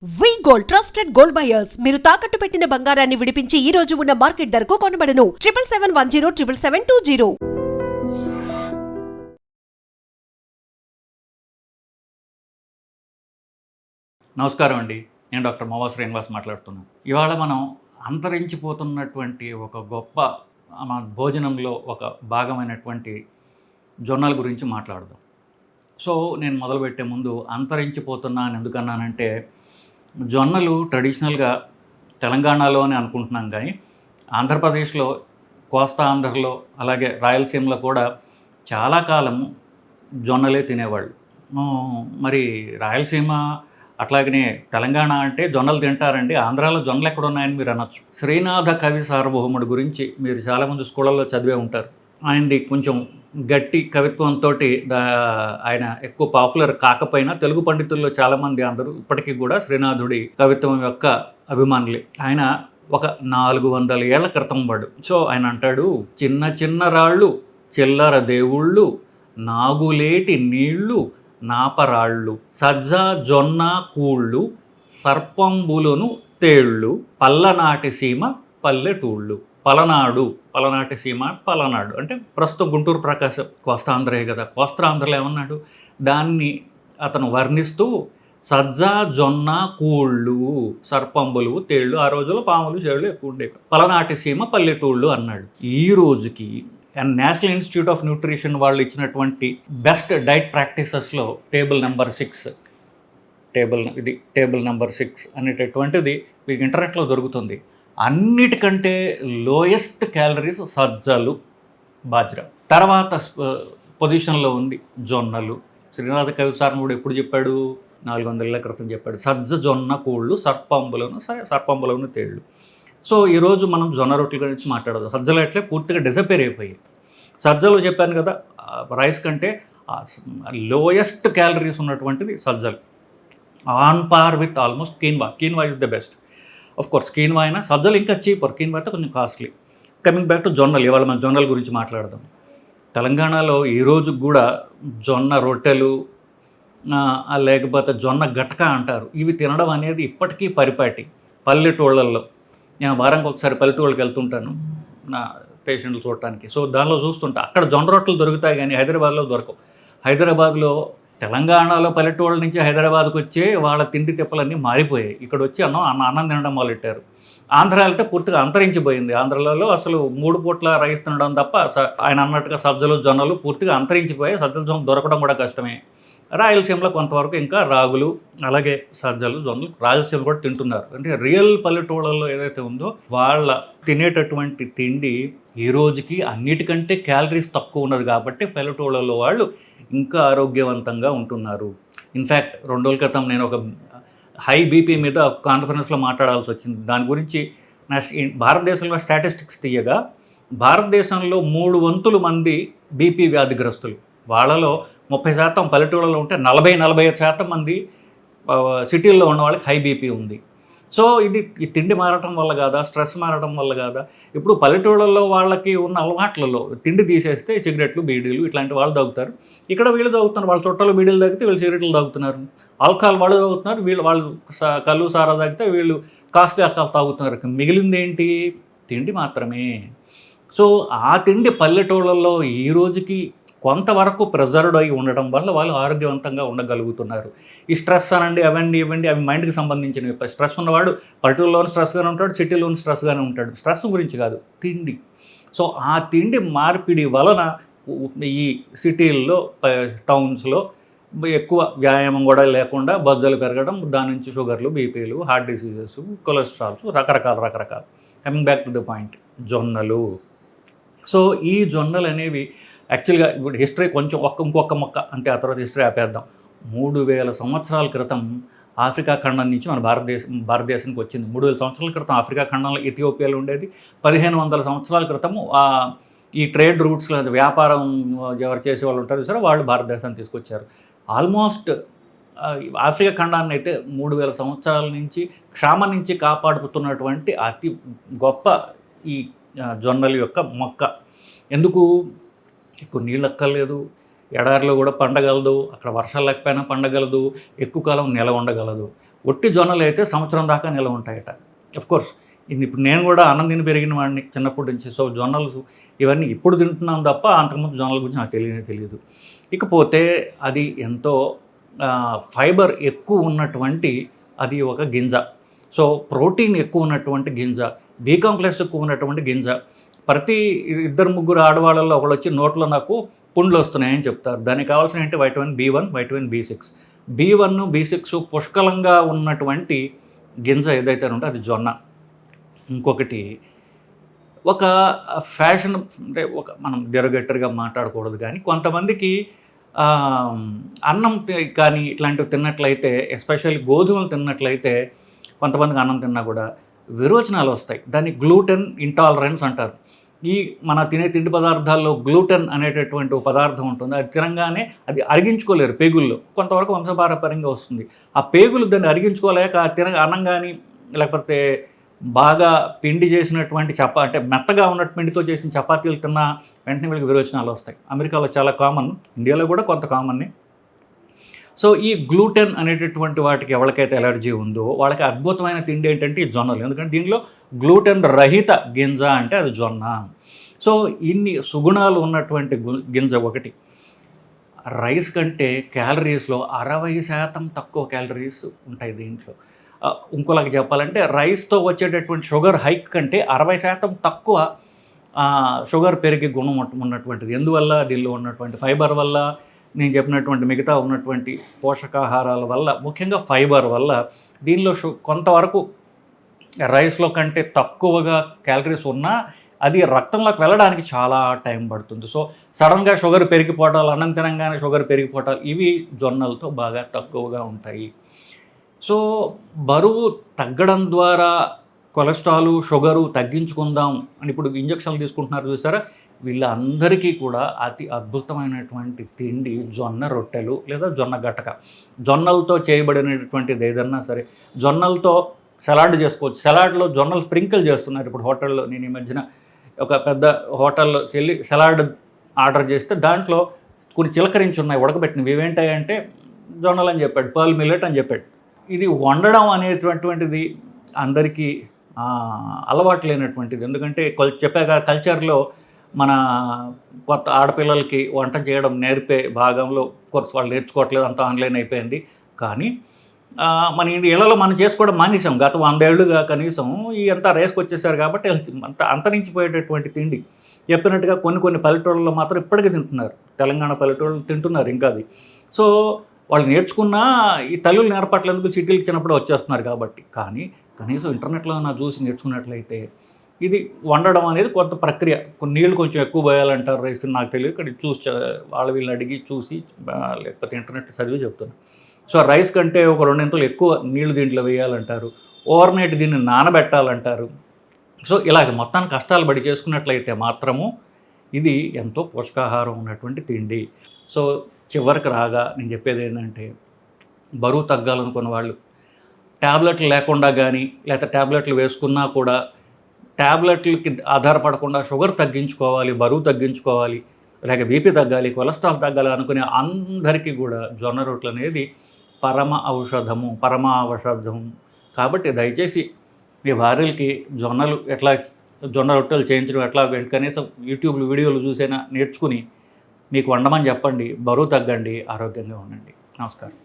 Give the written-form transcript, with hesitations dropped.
వి gold trusted gold buyers మీరు తాకట్టు పెట్టిన బంగారాన్ని విడిపించి ఈ రోజు ఉన్న మార్కెట్ ధరకు కొనబడను 7771077720. నమస్కారం అండి. నేను డాక్టర్ మోవా శ్రీనివాస్ మాట్లాడుతున్నాను. ఇవాళ మనం అంతరించిపోతున్నటువంటి ఒక గొప్ప మన భోజనంలో ఒక భాగమైనటువంటి జొన్నల గురించి మాట్లాడదాం. సో నేను మొదలుపెట్టే ముందు అంతరించిపోతున్నా అని ఎందుకన్నానంటే, జొన్నలు ట్రెడిషనల్గా తెలంగాణలో అని అనుకుంటున్నాం, కానీ ఆంధ్రప్రదేశ్లో, కోస్తా ఆంధ్రలో, అలాగే రాయలసీమలో కూడా చాలా కాలము జొన్నలే తినేవాళ్ళు. మరి రాయలసీమ అట్లాగనే తెలంగాణ అంటే జొన్నలు తింటారండి, ఆంధ్రాలో జొన్నలు ఎక్కడ ఉన్నాయని మీరు అనొచ్చు. శ్రీనాథ కవి సార్వభౌముడి గురించి మీరు చాలామంది స్కూళ్ళల్లో చదివే ఉంటారు. ఆయనది కొంచెం గట్టి కవిత్వంతో ఆయన ఎక్కువ పాపులర్ కాకపోయినా తెలుగు పండితుల్లో చాలామంది అందరూ ఇప్పటికీ కూడా శ్రీనాథుడి కవిత్వం యొక్క అభిమానులే. ఆయన ఒక 400 ఏళ్ల క్రితం వాడు. సో ఆయన అంటాడు, చిన్న చిన్న రాళ్ళు చిల్లర దేవుళ్ళు, నాగులేటి నీళ్లు నాపరాళ్ళు, సజ్జ జొన్న కూళ్ళు, సర్పంబులను తేళ్ళు, పల్లనాటి సీమ పల్లెటూళ్ళు. పలనాటి సీమ పలనాడు అంటే ప్రస్తుతం గుంటూరు ప్రకాశం కోస్తాంధ్రే కదా. కోస్తాంధ్రలో ఏమన్నాడు, దాన్ని అతను వర్ణిస్తూ సజ్జ జొన్న కూళ్ళు, సర్పంబులు తేళ్ళు, ఆ రోజుల్లో పాములు చేళ్ళు ఎక్కువ ఉండేవి, పలనాటి సీమ పల్లెటూళ్ళు అన్నాడు. ఈ రోజుకి నేషనల్ ఇన్స్టిట్యూట్ ఆఫ్ న్యూట్రిషన్ వాళ్ళు ఇచ్చినటువంటి బెస్ట్ డైట్ ప్రాక్టీసెస్లో టేబుల్ నెంబర్ 6 అనేటటువంటిది మీకు ఇంటర్నెట్లో దొరుకుతుంది. అన్నిటికంటే లోయెస్ట్ క్యాలరీస్ సజ్జలు, బాజ్రా. తర్వాత పొజిషన్లో ఉంది జొన్నలు. శ్రీనాథ కవి సార్నుడు ఎప్పుడు చెప్పాడు, 400 ఏళ్ల క్రితం చెప్పాడు. సజ్జ జొన్న కూళ్ళు, సర్పంబులను తేళ్ళు. సో ఈరోజు మనం జొన్న రొట్టెల గురించి మాట్లాడదాం. సజ్జలు అట్లే పూర్తిగా డిసపేర్ అయిపోయాయి. సజ్జలు చెప్పాను కదా, రైస్ కంటే లోయెస్ట్ క్యాలరీస్ ఉన్నటువంటిది సజ్జలు. On par with almost quinoa is the best. Of course quinoa అయినా సజ్జలు ఇంకా చీపర్, కీన్వా అయితే కొంచెం కాస్ట్లీ. కమింగ్ బ్యాక్ టు జొన్నలు, ఇవాళ మనం జొన్నల గురించి మాట్లాడదాం. తెలంగాణలో ఈ రోజు కూడా జొన్న రొట్టెలు లేకపోతే జొన్న గటక అంటారు, ఇవి తినడం అనేది ఇప్పటికీ పరిపాటి. పల్లెటూళ్ళల్లో నేను వారానికి ఒకసారి పల్లెటూళ్ళకి వెళ్తుంటాను నా పేషెంట్లు చూడటానికి. సో దానిలో చూస్తుంటా, అక్కడ జొన్న రొట్టెలు దొరుకుతాయి కానీ హైదరాబాద్లో దొరకవు. హైదరాబాద్లో, తెలంగాణలో పల్లెటూళ్ళ నుంచి హైదరాబాద్కి వచ్చే వాళ్ళ తిండి తిప్పలన్నీ మారిపోయాయి. ఇక్కడ వచ్చి అన్నం తినడం మొదలెట్టారు. ఆంధ్ర వెళ్తే పూర్తిగా అంతరించిపోయింది. ఆంధ్రలో అసలు 3 పూట్ల రైస్ తినడం తప్ప, ఆయన అన్నట్టుగా సజ్జలు జొన్నలు పూర్తిగా అంతరించిపోయాయి. సజ్జల జొన్న దొరకడం కూడా కష్టమే. రాయలసీమలో కొంతవరకు ఇంకా రాగులు, అలాగే సజ్జలు జొన్నలు రాయలసీమ కూడా తింటున్నారు. అంటే రియల్ పల్లెటూళ్ళలో ఏదైతే ఉందో వాళ్ళ తినేటటువంటి తిండి ఈ రోజుకి అన్నిటికంటే క్యాలరీస్ తక్కువ ఉన్నది కాబట్టి పల్లెటూళ్ళలో వాళ్ళు ఇంకా ఆరోగ్యవంతంగా ఉంటున్నారు. ఇన్ఫ్యాక్ట్ 2 రోజుల క్రితం నేను ఒక హై బీపీ మీద ఒక కాన్ఫరెన్స్లో మాట్లాడాల్సి వచ్చింది. దాని గురించి భారతదేశంలో స్టాటిస్టిక్స్ తీయగా, భారతదేశంలో 3 వంతుల మంది బీపీ వ్యాధిగ్రస్తులు. వాళ్ళలో 30% పల్లెటూళ్ళలో ఉంటే 40-45% మంది సిటీల్లో ఉన్న వాళ్ళకి హై బీపీ ఉంది. సో ఈ తిండి మారటం వల్ల కాదా, స్ట్రెస్ మారటం వల్ల కాదా? ఇప్పుడు పల్లెటూళ్ళల్లో వాళ్ళకి ఉన్న అలవాట్లలో తిండి తీసేస్తే సిగరెట్లు, బీడీలు ఇట్లాంటి వాళ్ళు తాగుతారు. ఇక్కడ వీళ్ళు తాగుతున్నారు. వాళ్ళ చుట్టాలు బీడీలు తాగితే వీళ్ళు సిగరెట్లు తాగుతున్నారు. ఆల్కహాల్ వాళ్ళు తాగుతున్నారు. వాళ్ళు కళ్ళు సారా తాగితే వీళ్ళు కాస్ట్లీ ఆల్కహాల్ తాగుతున్నారు. మిగిలింది ఏంటి? తిండి మాత్రమే. సో ఆ తిండి పల్లెటూళ్ళల్లో ఈ రోజుకి కొంతవరకు ప్రిజర్వ్డ్ అయి ఉండడం వల్ల వాళ్ళు ఆరోగ్యవంతంగా ఉండగలుగుతున్నారు. ఈ స్ట్రెస్ అనండి, ఇవ్వండి అవి మైండ్కి సంబంధించినవి. స్ట్రెస్ ఉన్నవాడు పల్లెటూరులోని స్ట్రెస్గానే ఉంటాడు, సిటీలోని స్ట్రెస్గానే ఉంటాడు. స్ట్రెస్ గురించి కాదు, తిండి. సో ఆ తిండి మార్పిడి వలన ఈ సిటీల్లో, టౌన్స్లో ఎక్కువ వ్యాయామం కూడా లేకుండా బొజ్జలు పెరగడం, దాని నుంచి షుగర్లు, బీపీలు, హార్ట్ డిసీజెస్, కొలెస్ట్రాల్స్, రకరకాల. Coming back to the point, జొన్నలు. సో ఈ జొన్నలు అనేవి యాక్చువల్గా ఇప్పుడు హిస్టరీ కొంచెం ఇంకొక మొక్క అంటే ఆ తర్వాత హిస్టరీ ఆపేద్దాం. 3000 సంవత్సరాల క్రితం ఆఫ్రికా ఖండం నుంచి మన భారతదేశానికి వచ్చింది. 3000 సంవత్సరాల క్రితం ఆఫ్రికా ఖండంలో ఇథియోపియాలో ఉండేది. 1500 సంవత్సరాల క్రితము ఈ ట్రేడ్ రూట్స్, వ్యాపారం ఎవరు చేసే వాళ్ళు ఉంటారు సరే, వాళ్ళు భారతదేశాన్ని తీసుకొచ్చారు. ఆల్మోస్ట్ ఆఫ్రికా ఖండాన్ని అయితే 3000 సంవత్సరాల నుంచి క్షామం నుంచి కాపాడుతున్నటువంటి అతి గొప్ప ఈ జొన్నల యొక్క మొక్క. ఎందుకు? ఎక్కువ నీళ్ళు అక్కర్లేదు, ఎడారిలో కూడా పండగలదు, అక్కడ వర్షాలు లేకపోయినా పండగలదు, ఎక్కువ కాలం నిల ఉండగలదు. ఒట్టి జొన్నలు అయితే సంవత్సరం దాకా నిల్వ ఉంటాయట. కోర్స్ ఇప్పుడు నేను కూడా అన్నం తిని పెరిగిన వాడిని చిన్నప్పటి నుంచి. సో జొన్నలు ఇవన్నీ ఇప్పుడు తింటున్నాం తప్ప అంతకుముందు జొన్నల గురించి నాకు తెలియదు. ఇకపోతే అది ఎంతో ఫైబర్ ఎక్కువ ఉన్నటువంటి అది ఒక గింజ. సో ప్రోటీన్ ఎక్కువ ఉన్నటువంటి గింజ, బి కాంప్లెక్స్ ఎక్కువ ఉన్నటువంటి గింజ. ప్రతి 2-3 ఆడవాళ్ళలో ఒకళ్ళు వచ్చి నోట్లో నాకు పుండ్లు వస్తున్నాయని చెప్తారు. దానికి కావాల్సిన ఏంటి? Vitamin B1, vitamin B6. B1, B6 పుష్కలంగా ఉన్నటువంటి గింజ ఏదైతే ఉందో అది జొన్న. ఇంకొకటి ఒక ఫ్యాషన్ అంటే మనం డెరోగేటర్గా మాట్లాడకూడదు, కానీ కొంతమందికి అన్నం కానీ ఇట్లాంటివి తిన్నట్లయితే, ఎస్పెషల్లీ గోధుమలు తిన్నట్లయితే కొంతమందికి అన్నం తిన్నా కూడా విరోచనాలు వస్తాయి. దాన్ని గ్లూటెన్ ఇంటాలరెన్స్ అంటారు. ఈ మన తినే తిండి పదార్థాల్లో గ్లూటెన్ అనేటటువంటి ఒక పదార్థం ఉంటుంది. అది తినగానే అది అరిగించుకోలేరు పేగుల్లో. కొంతవరకు వంశపారపర్యంగా వస్తుంది. ఆ పేగులు దాన్ని అరిగించుకోలేక అన్నం కానీ లేకపోతే బాగా పిండి చేసినటువంటి అంటే మెత్తగా ఉన్నట్టు పిండితో చేసిన చపాతీలు తిన్నా వెంటనే వీళ్ళకి విరోచనాలు వస్తాయి. అమెరికాలో చాలా కామన్, ఇండియాలో కూడా కొంత కామన్ని. సో ఈ గ్లూటెన్ అనేటటువంటి వాటికి ఎవరికైతే ఎలర్జీ ఉందో వాళ్ళకి అద్భుతమైన తిండి ఏంటంటే ఈ జొన్నలు. ఎందుకంటే దీనిలో గ్లూటెన్ రహిత గింజ అంటే అది జొన్న. సో ఇన్ని సుగుణాలు ఉన్నటువంటి గింజ ఒకటి. రైస్ కంటే క్యాలరీస్లో 60% తక్కువ క్యాలరీస్ ఉంటాయి దీంట్లో. ఇంకోలాగా చెప్పాలంటే రైస్తో వచ్చేటటువంటి షుగర్ హైక్ కంటే 60% తక్కువ షుగర్ పెరిగే గుణం ఉన్నటువంటిది. ఎందువల్ల? దీనిలో ఉన్నటువంటి ఫైబర్ వల్ల, నేను చెప్పినటువంటి మిగతా ఉన్నటువంటి పోషకాహారాల వల్ల, ముఖ్యంగా ఫైబర్ వల్ల దీనిలో కొంతవరకు రైస్లో కంటే తక్కువగా క్యాలరీస్ ఉన్నా అది రక్తంలోకి వెళ్ళడానికి చాలా టైం పడుతుంది. సో సడన్గా షుగర్ పెరిగిపోవటాలు, అన్నం తినంగానే షుగర్ పెరిగిపోవటాలు ఇవి జొన్నలతో బాగా తక్కువగా ఉంటాయి. సో బరువు తగ్గడం ద్వారా కొలెస్ట్రాల్, షుగరు తగ్గించుకుందాం అని ఇప్పుడు ఇంజక్షన్లు తీసుకుంటున్నారు చూసారా, వీళ్ళందరికీ కూడా అతి అద్భుతమైనటువంటి తిండి జొన్న రొట్టెలు లేదా జొన్న గటక. జొన్నలతో చేయబడినటువంటిది ఏదన్నా సరే, జొన్నలతో సలాడ్ చేసుకోవచ్చు. సలాడ్లో జొన్నలు స్ప్రింకిల్ చేస్తున్నారు ఇప్పుడు హోటల్లో. నేను ఈ మధ్యన ఒక పెద్ద హోటల్లో వెళ్ళి సలాడ్ ఆర్డర్ చేస్తే దాంట్లో కొన్ని చిలకరించి ఉన్నాయి ఉడకబెట్టినవి. ఇవేంటాయంటే జొన్నలు అని చెప్పాడు, పర్ల్ మిల్లెట్ అని చెప్పాడు. ఇది వండడం అనేటువంటిది అందరికీ అలవాటు లేనటువంటిది. ఎందుకంటే చెప్పాక కల్చర్లో మన కొత్త ఆడపిల్లలకి వంట చేయడం నేర్పే భాగంలో కోర్స్ వాళ్ళు నేర్చుకోవట్లేదు, అంతా ఆన్లైన్ అయిపోయింది. కానీ మన ఇళ్లలో మనం చేసుకోవడం మానేసాం. గత 100 ఏళ్ళుగా కనీసం ఈ అంతా రేసుకు వచ్చేసారు కాబట్టి అంతరించిపోయేటటువంటి తిండి. చెప్పినట్టుగా కొన్ని పల్లెటూళ్ళలో మాత్రం ఇప్పటికీ తింటున్నారు. తెలంగాణ పల్లెటూళ్ళు తింటున్నారు ఇంకా అది. సో వాళ్ళు నేర్చుకున్నా ఈ తల్లులు నేర్పట్లేందుకు చిట్టీలు ఇచ్చినప్పుడు వచ్చేస్తున్నారు కాబట్టి. కానీ కనీసం ఇంటర్నెట్లో నా చూసి నేర్చుకున్నట్లయితే ఇది వండడం అనేది కొంత ప్రక్రియ. కొన్ని నీళ్ళు కొంచెం ఎక్కువ పోయాలంటారు రైస్, నాకు తెలియదు. ఇక్కడ చూసి వీళ్ళని అడిగి చూసి లేకపోతే ఇంటర్నెట్ చదివి చెప్తున్నాను. సో రైస్ కంటే ఒక 2 ఇంతలు ఎక్కువ నీళ్లు దీంట్లో వేయాలంటారు. ఓవర్ నైట్ దీన్ని నానబెట్టాలంటారు. సో ఇలాగ మొత్తాన్ని కష్టాలు పడి చేసుకున్నట్లయితే మాత్రము ఇది ఎంతో పోషకాహారం ఉన్నటువంటి తిండి. సో చివరికి రాగా నేను చెప్పేది ఏంటంటే, బరువు తగ్గాలనుకున్న వాళ్ళు ట్యాబ్లెట్లు లేకుండా కానీ, లేకపోతే ట్యాబ్లెట్లు వేసుకున్నా కూడా ట్యాబ్లెట్లకి ఆధారపడకుండా షుగర్ తగ్గించుకోవాలి, బరువు తగ్గించుకోవాలి, లేక బీపీ తగ్గాలి, కొలెస్ట్రాల్ తగ్గాలి అనుకునే అందరికీ కూడా జొన్న రొట్టెలు అనేది పరమ ఔషధము. కాబట్టి దయచేసి మీ భార్యలకి జొన్న రొట్టెలు చేయించడం ఎట్లా కనీసం యూట్యూబ్ వీడియోలు చూసైనా నేర్చుకుని మీకు వండమని చెప్పండి. బరువు తగ్గండి, ఆరోగ్యంగా ఉండండి. నమస్కారం.